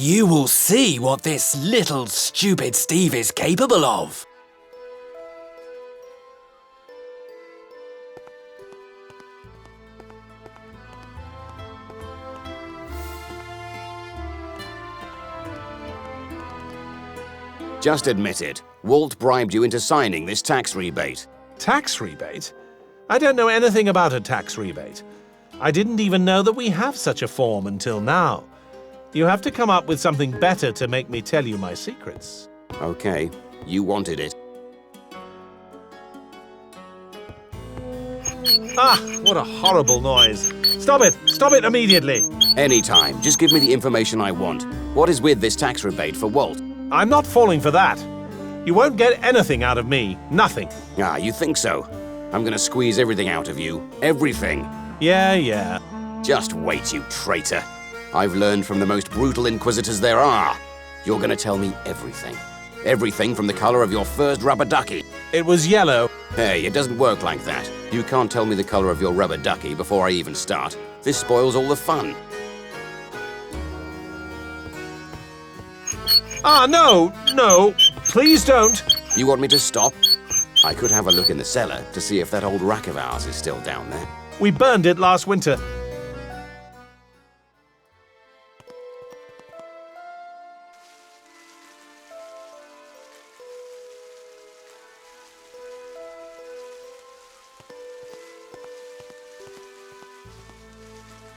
You will see what this little stupid Steve is capable of. Just admit it. Walt bribed you into signing this tax rebate. Tax rebate? I don't know anything about a tax rebate. I didn't even know that we have such a form until now. You have to come up with something better to make me tell you my secrets. Okay, you wanted it. Ah, what a horrible noise. Stop it! Stop it immediately! Anytime, just give me the information I want. What is with this tax rebate for Walt? I'm not falling for that. You won't get anything out of me. Nothing. Ah, you think so? I'm gonna squeeze everything out of you. Everything. Yeah. Just wait, you traitor. I've learned from the most brutal inquisitors there are. You're gonna tell me everything. Everything from the color of your first rubber ducky. It was yellow. Hey, it doesn't work like that. You can't tell me the color of your rubber ducky before I even start. This spoils all the fun. Ah, no! Please don't! You want me to stop? I could have a look in the cellar to see if that old rack of ours is still down there. We burned it last winter.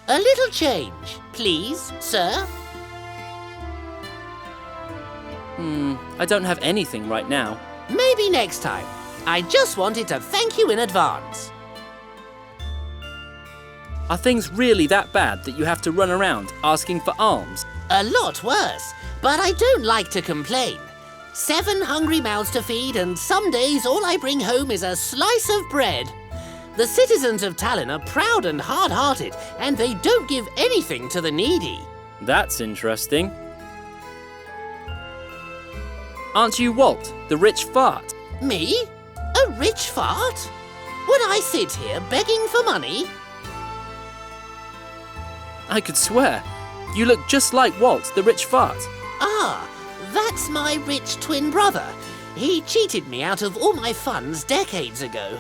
A little change, please, sir. I don't have anything right now. Maybe next time. I just wanted to thank you in advance. Are things really that bad that you have to run around asking for alms? A lot worse, but I don't like to complain. 7 hungry mouths to feed, and some days all I bring home is a slice of bread. The citizens of Tallinn are proud and hard-hearted, and they don't give anything to the needy. That's interesting. Aren't you Walt, the rich fart? Me? A rich fart? Would I sit here begging for money? I could swear. You look just like Walt, the rich fart. Ah, that's my rich twin brother. He cheated me out of all my funds decades ago.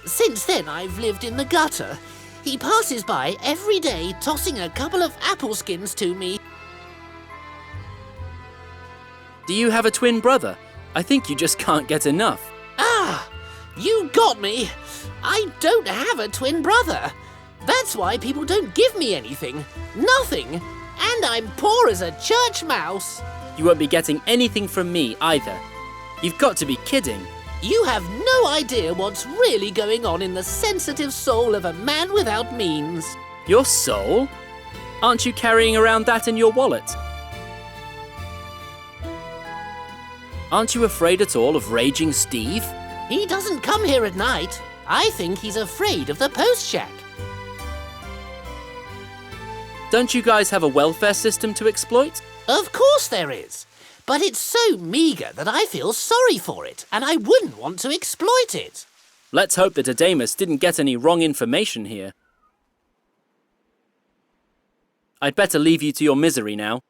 Since then, I've lived in the gutter. He passes by every day, tossing a couple of apple skins to me. Do you have a twin brother? I think you just can't get enough. Ah, you got me. I don't have a twin brother. That's why people don't give me anything. Nothing. And I'm poor as a church mouse. You won't be getting anything from me either. You've got to be kidding. You have no idea what's really going on in the sensitive soul of a man without means. Your soul? Aren't you carrying around that in your wallet? Aren't you afraid at all of Raging Steve? He doesn't come here at night. I think he's afraid of the post shack. Don't you guys have a welfare system to exploit? Of course there is. But it's so meagre that I feel sorry for it, and I wouldn't want to exploit it. Let's hope that Adamus didn't get any wrong information here. I'd better leave you to your misery now.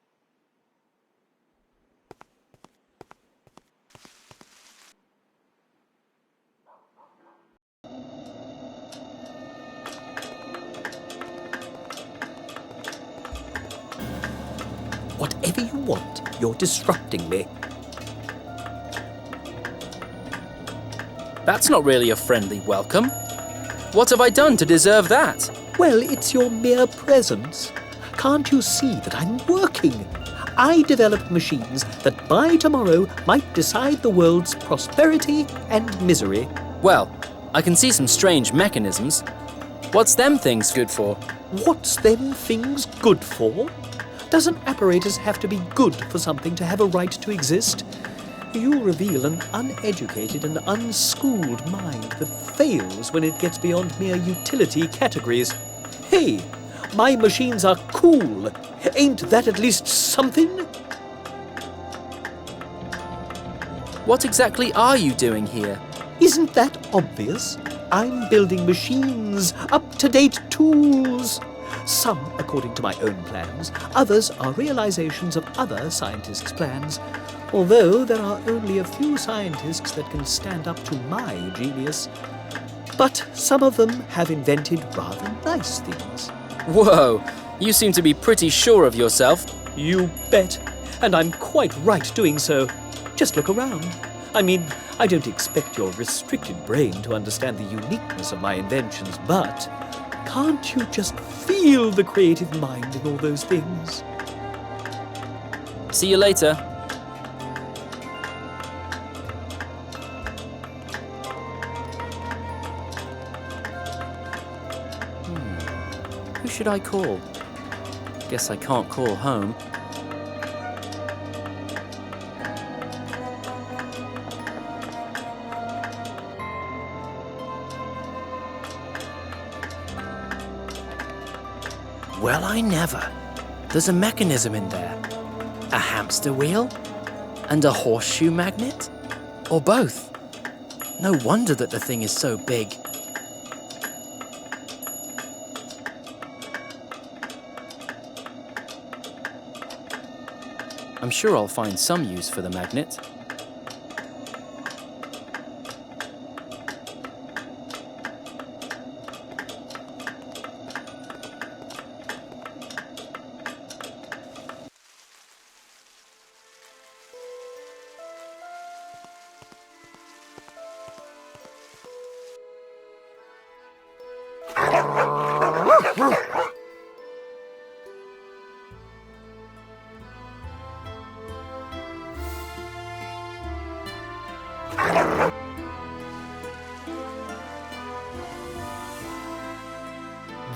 Whatever you want, you're disrupting me. That's not really a friendly welcome. What have I done to deserve that? Well, it's your mere presence. Can't you see that I'm working? I developed machines that by tomorrow might decide the world's prosperity and misery. Well, I can see some strange mechanisms. What's them things good for? What's them things good for? Doesn't apparatus have to be good for something to have a right to exist? You reveal an uneducated and unschooled mind that fails when it gets beyond mere utility categories. Hey, my machines are cool. Ain't that at least something? What exactly are you doing here? Isn't that obvious? I'm building machines, up-to-date tools. Some according to my own plans, others are realizations of other scientists' plans, although there are only a few scientists that can stand up to my genius. But some of them have invented rather nice things. Whoa, you seem to be pretty sure of yourself. You bet. And I'm quite right doing so. Just look around. I mean, I don't expect your restricted brain to understand the uniqueness of my inventions, but can't you just feel the creative mind in all those things? See you later. Who should I call? Guess I can't call home. Well, I never. There's a mechanism in there. A hamster wheel? And a horseshoe magnet? Or both? No wonder that the thing is so big. I'm sure I'll find some use for the magnet.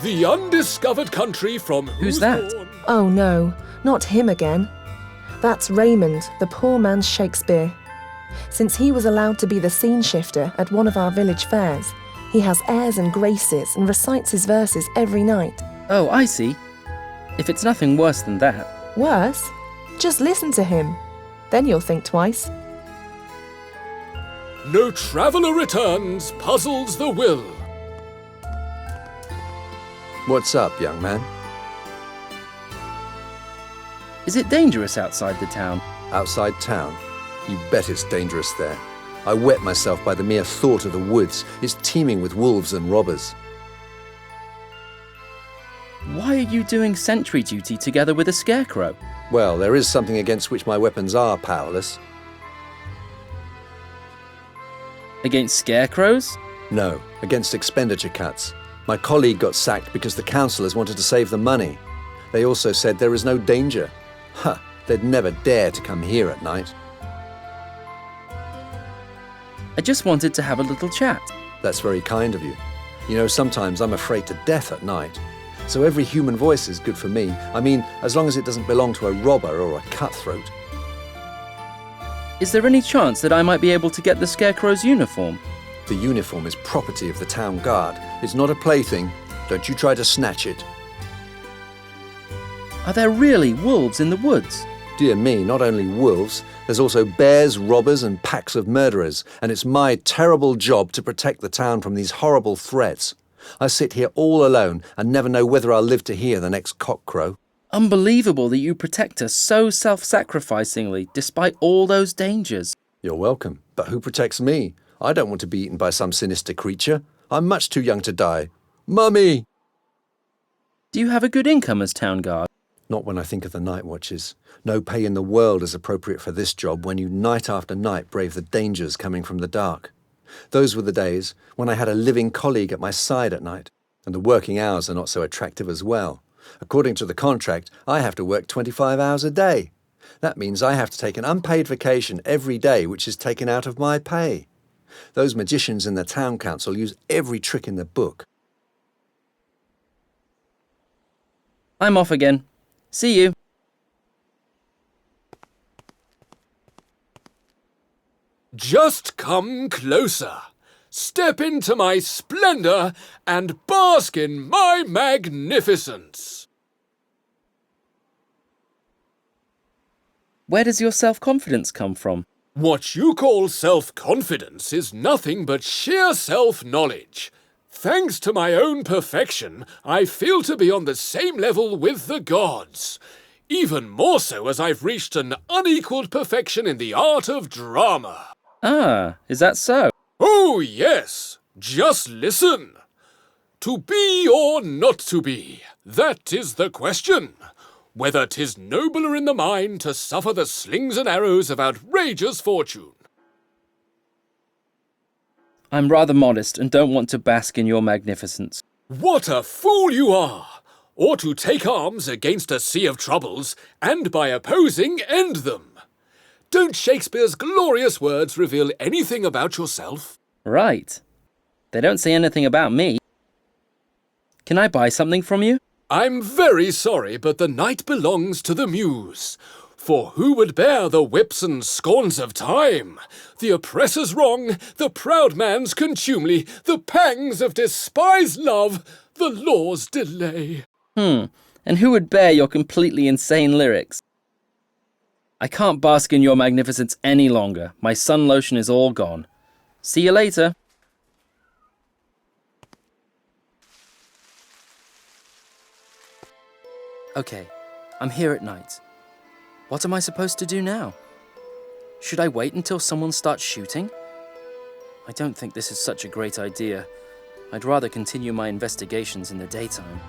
The undiscovered country from Who's that? born- Oh no, not him again. That's Raymond, the poor man's Shakespeare. Since he was allowed to be the scene shifter at one of our village fairs, he has airs and graces and recites his verses every night. Oh, I see. If it's nothing worse than that. Worse? Just listen to him. Then you'll think twice. No traveller returns, puzzles the will. What's up, young man? Is it dangerous outside the town? Outside town? You bet it's dangerous there. I wet myself by the mere thought of the woods. It's teeming with wolves and robbers. Why are you doing sentry duty together with a scarecrow? Well, there is something against which my weapons are powerless. Against scarecrows? No, against expenditure cuts. My colleague got sacked because the councillors wanted to save the money. They also said there is no danger. Ha! They'd never dare to come here at night. I just wanted to have a little chat. That's very kind of you. You know, sometimes I'm afraid to death at night. So every human voice is good for me. I mean, as long as it doesn't belong to a robber or a cutthroat. Is there any chance that I might be able to get the scarecrow's uniform? The uniform is property of the town guard. It's not a plaything. Don't you try to snatch it. Are there really wolves in the woods? Dear me, not only wolves, there's also bears, robbers and packs of murderers, and it's my terrible job to protect the town from these horrible threats. I sit here all alone and never know whether I'll live to hear the next cock crow. Unbelievable that you protect us so self-sacrificingly despite all those dangers. You're welcome, but who protects me? I don't want to be eaten by some sinister creature. I'm much too young to die. Mummy! Do you have a good income as town guard? Not when I think of the night watches. No pay in the world is appropriate for this job when you night after night brave the dangers coming from the dark. Those were the days when I had a living colleague at my side at night, and the working hours are not so attractive as well. According to the contract, I have to work 25 hours a day. That means I have to take an unpaid vacation every day, which is taken out of my pay. Those magicians in the town council use every trick in the book. I'm off again. See you. Just come closer. Step into my splendour and bask in my magnificence. Where does your self-confidence come from? What you call self-confidence is nothing but sheer self-knowledge. Thanks to my own perfection, I feel to be on the same level with the gods. Even more so as I've reached an unequaled perfection in the art of drama. Ah, is that so? Oh, yes. Just listen. To be or not to be, that is the question. Whether 'tis nobler in the mind to suffer the slings and arrows of outrageous fortune. I'm rather modest and don't want to bask in your magnificence. What a fool you are! Or to take arms against a sea of troubles, and by opposing end them. Don't Shakespeare's glorious words reveal anything about yourself? Right. They don't say anything about me. Can I buy something from you? I'm very sorry, but the night belongs to the muse. For who would bear the whips and scorns of time? The oppressor's wrong, the proud man's contumely, the pangs of despised love, the law's delay. And who would bear your completely insane lyrics? I can't bask in your magnificence any longer. My sun lotion is all gone. See you later. Okay, I'm here at night. What am I supposed to do now? Should I wait until someone starts shooting? I don't think this is such a great idea. I'd rather continue my investigations in the daytime.